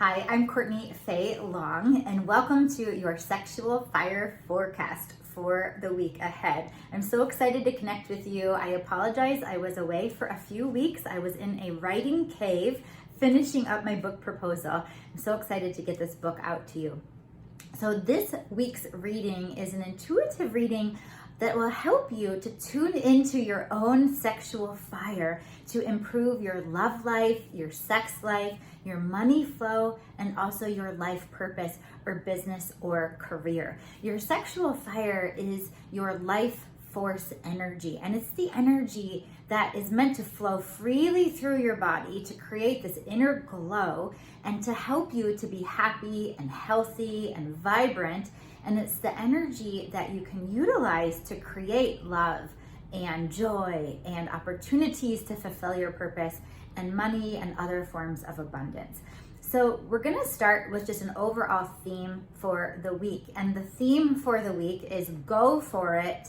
Hi, I'm Courtney Faye Long, and welcome to your Sexual Fire Forecast for the week ahead. I'm so excited to connect with you. I apologize, I was away for a few weeks. I was in a writing cave finishing up my book proposal. I'm so excited to get this book out to you. So this week's reading is an intuitive reading that will help you to tune into your own sexual fire to improve your love life, your sex life, your money flow, and also your life purpose or business or career. Your sexual fire is your life force energy, and it's the energy that is meant to flow freely through your body to create this inner glow and to help you to be happy and healthy and vibrant. And it's the energy that you can utilize to create love and joy and opportunities to fulfill your purpose and money and other forms of abundance. So we're gonna start with just an overall theme for the week. And the theme for the week is go for it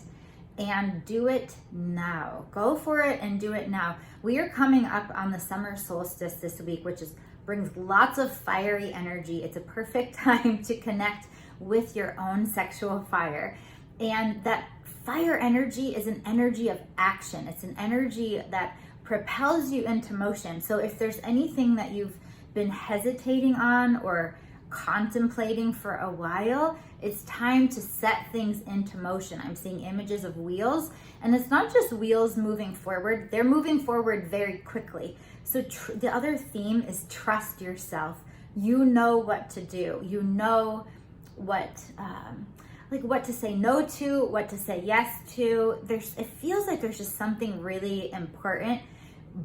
and do it now. Go for it and do it now. We are coming up on the summer solstice this week, which brings lots of fiery energy. It's a perfect time to connect with your own sexual fire. And that fire energy is an energy of action. It's an energy that propels you into motion. So if there's anything that you've been hesitating on or contemplating for a while, it's time to set things into motion. I'm seeing images of wheels, and it's not just wheels moving forward, they're moving forward very quickly. So the other theme is trust yourself. You know what to do. You know what to say no to, what to say yes to. It feels like there's just something really important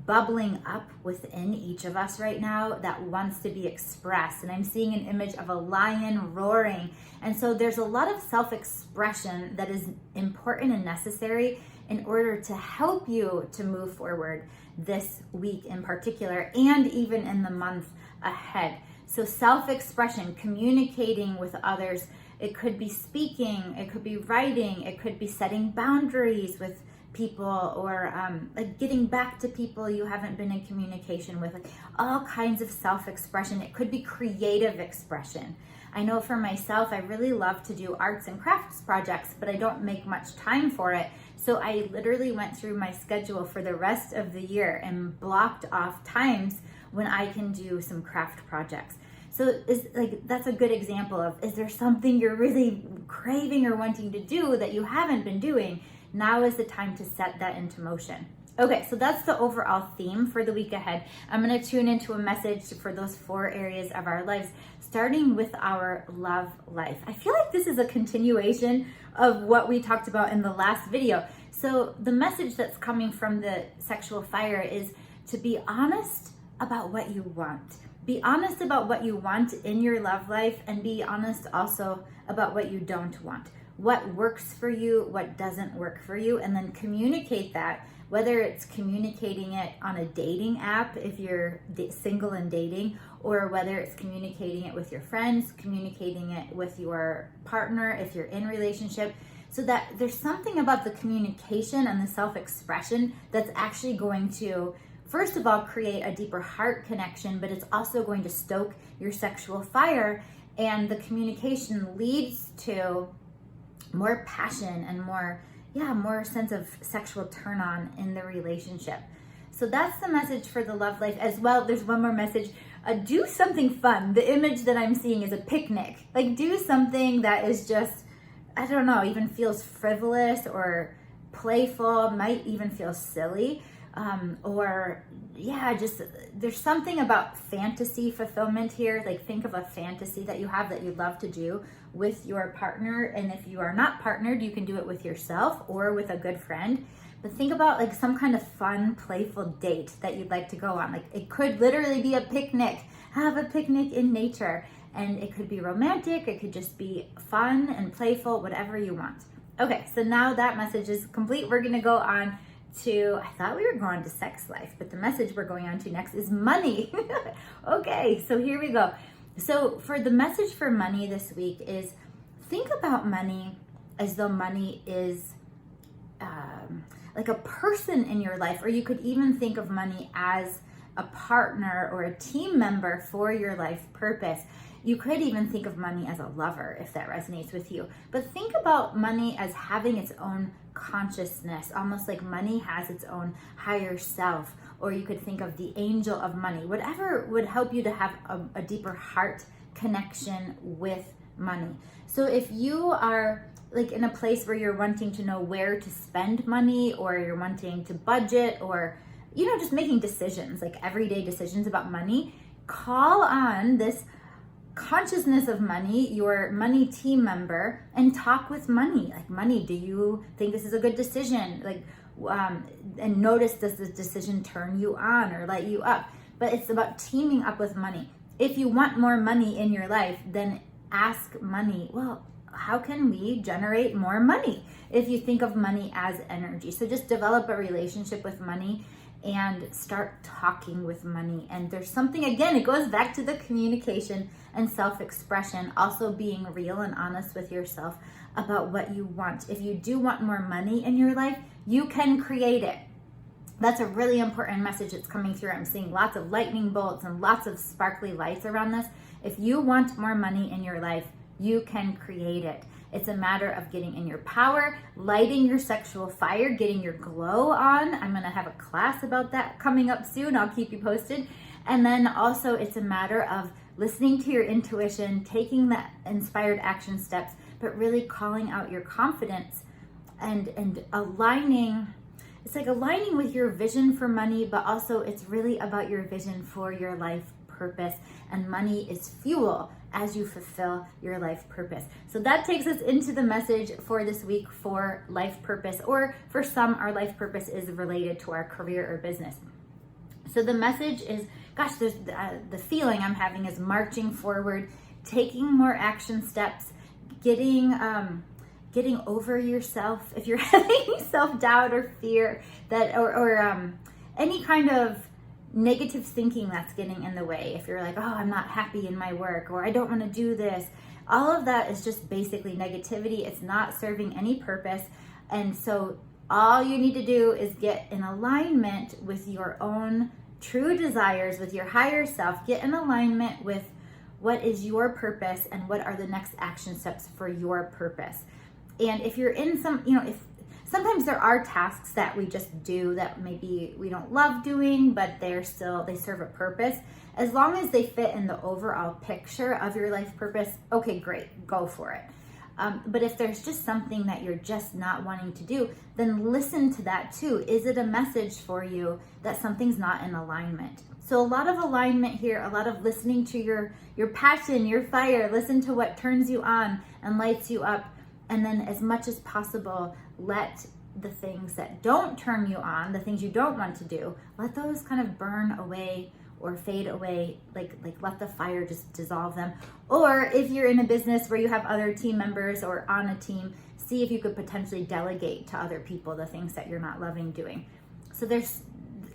bubbling up within each of us right now that wants to be expressed. And I'm seeing an image of a lion roaring. And so there's a lot of self-expression that is important and necessary in order to help you to move forward this week in particular, and even in the month ahead. So self-expression, communicating with others, it could be speaking, it could be writing, it could be setting boundaries with people, or getting back to people you haven't been in communication with, all kinds of self-expression. It could be creative expression. I know for myself, I really love to do arts and crafts projects, but I don't make much time for it. So I literally went through my schedule for the rest of the year and blocked off times when I can do some craft projects. So that's a good example of, is there something you're really craving or wanting to do that you haven't been doing? Now is the time to set that into motion. Okay, so that's the overall theme for the week ahead. I'm gonna tune into a message for those 4 areas of our lives, starting with our love life. I feel like this is a continuation of what we talked about in the last video. So the message that's coming from the sexual fire is to be honest about what you want. Be honest about what you want in your love life, and be honest also about what you don't want. What works for you, what doesn't work for you, and then communicate that, whether it's communicating it on a dating app if you're single and dating, or whether it's communicating it with your friends, communicating it with your partner if you're in a relationship, so that there's something about the communication and the self-expression that's actually going to, first of all, create a deeper heart connection, but it's also going to stoke your sexual fire, and the communication leads to more passion and more sense of sexual turn on in the relationship. So that's the message for the love life as well. There's one more message. Do something fun. The image that I'm seeing is a picnic. Like, do something that is just, I don't know, even feels frivolous or playful, might even feel silly. Just there's something about fantasy fulfillment here. Like, think of a fantasy that you have that you'd love to do with your partner. And if you are not partnered, you can do it with yourself or with a good friend. But think about like some kind of fun, playful date that you'd like to go on. Like, it could literally be a picnic. Have a picnic in nature. And it could be romantic. It could just be fun and playful, whatever you want. Okay, so now that message is complete. We're gonna go on to, I thought we were going to sex life, but the message we're going on to next is money. Okay, so here we go. So for the message for money this week is, think about money as though money is like a person in your life, or you could even think of money as a partner or a team member for your life purpose. You could even think of money as a lover if that resonates with you. But think about money as having its own consciousness, almost like money has its own higher self. Or you could think of the angel of money, whatever would help you to have a deeper heart connection with money. So if you are like in a place where you're wanting to know where to spend money, or you're wanting to budget, or just making decisions, like everyday decisions about money, call on this consciousness of money, your money team member, and talk with money. Like, money, do you think this is a good decision? Like, and notice, does this decision turn you on or light you up? But it's about teaming up with money. If you want more money in your life, then ask money, well, how can we generate more money? If you think of money as energy. So just develop a relationship with money and start talking with money. And there's something, again, it goes back to the communication and self-expression, also being real and honest with yourself about what you want. If you do want more money in your life, you can create it. That's a really important message that's coming through. I'm seeing lots of lightning bolts and lots of sparkly lights around this. If you want more money in your life, you can create it. It's a matter of getting in your power, lighting your sexual fire, getting your glow on. I'm going to have a class about that coming up soon. I'll keep you posted. And then also it's a matter of listening to your intuition, taking the inspired action steps, but really calling out your confidence and aligning. It's like aligning with your vision for money, but also it's really about your vision for your life purpose. And money is fuel as you fulfill your life purpose. So that takes us into the message for this week for life purpose, or for some, our life purpose is related to our career or business. So the message is, gosh, there's the feeling I'm having is marching forward, taking more action steps, getting over yourself. If you're having self-doubt or fear that, or any kind of negative thinking that's getting in the way, if you're like, oh, I'm not happy in my work, or I don't want to do this, all of that is just basically negativity. It's not serving any purpose. And so all you need to do is get in alignment with your own true desires, with your higher self. Get in alignment with what is your purpose and what are the next action steps for your purpose. And if you're in some, if sometimes there are tasks that we just do that maybe we don't love doing, but they serve a purpose. As long as they fit in the overall picture of your life purpose, okay, great, go for it. But if there's just something that you're just not wanting to do, then listen to that too. Is it a message for you that something's not in alignment? So a lot of alignment here, a lot of listening to your passion, your fire. Listen to what turns you on and lights you up. And then as much as possible, let the things that don't turn you on, the things you don't want to do, let those kind of burn away or fade away, like let the fire just dissolve them. Or if you're in a business where you have other team members or on a team, see if you could potentially delegate to other people the things that you're not loving doing. So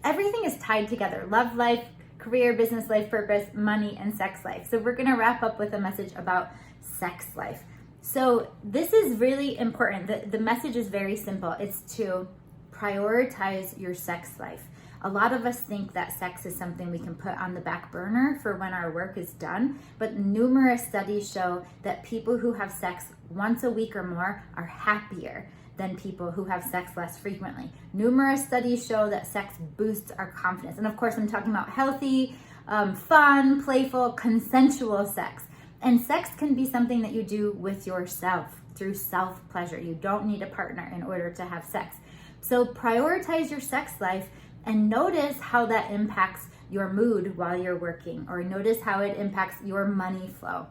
everything is tied together: love life, career, business life, purpose, money, and sex life. So we're gonna wrap up with a message about sex life. So this is really important. The message is very simple. It's to prioritize your sex life. A lot of us think that sex is something we can put on the back burner for when our work is done, but numerous studies show that people who have sex once a week or more are happier than people who have sex less frequently. Numerous studies show that sex boosts our confidence. And of course, I'm talking about healthy, fun, playful, consensual sex. And sex can be something that you do with yourself through self-pleasure. You don't need a partner in order to have sex. So prioritize your sex life and notice how that impacts your mood while you're working, or notice how it impacts your money flow.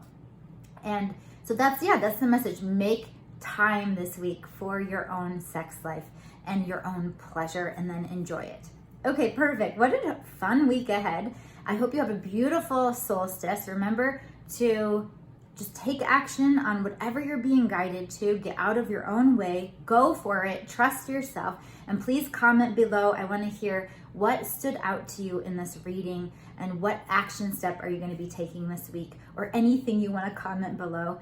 And so that's the message. Make time this week for your own sex life and your own pleasure, and then enjoy it. Okay, perfect. What a fun week ahead. I hope you have a beautiful solstice. Remember to just take action on whatever you're being guided to. Get out of your own way, go for it, trust yourself, and please comment below. I want to hear what stood out to you in this reading and what action step are you going to be taking this week, or anything you want to comment below.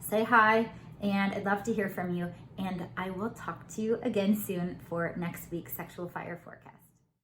Say hi, and I'd love to hear from you, and I will talk to you again soon for next week's Sexual Fire Forecast.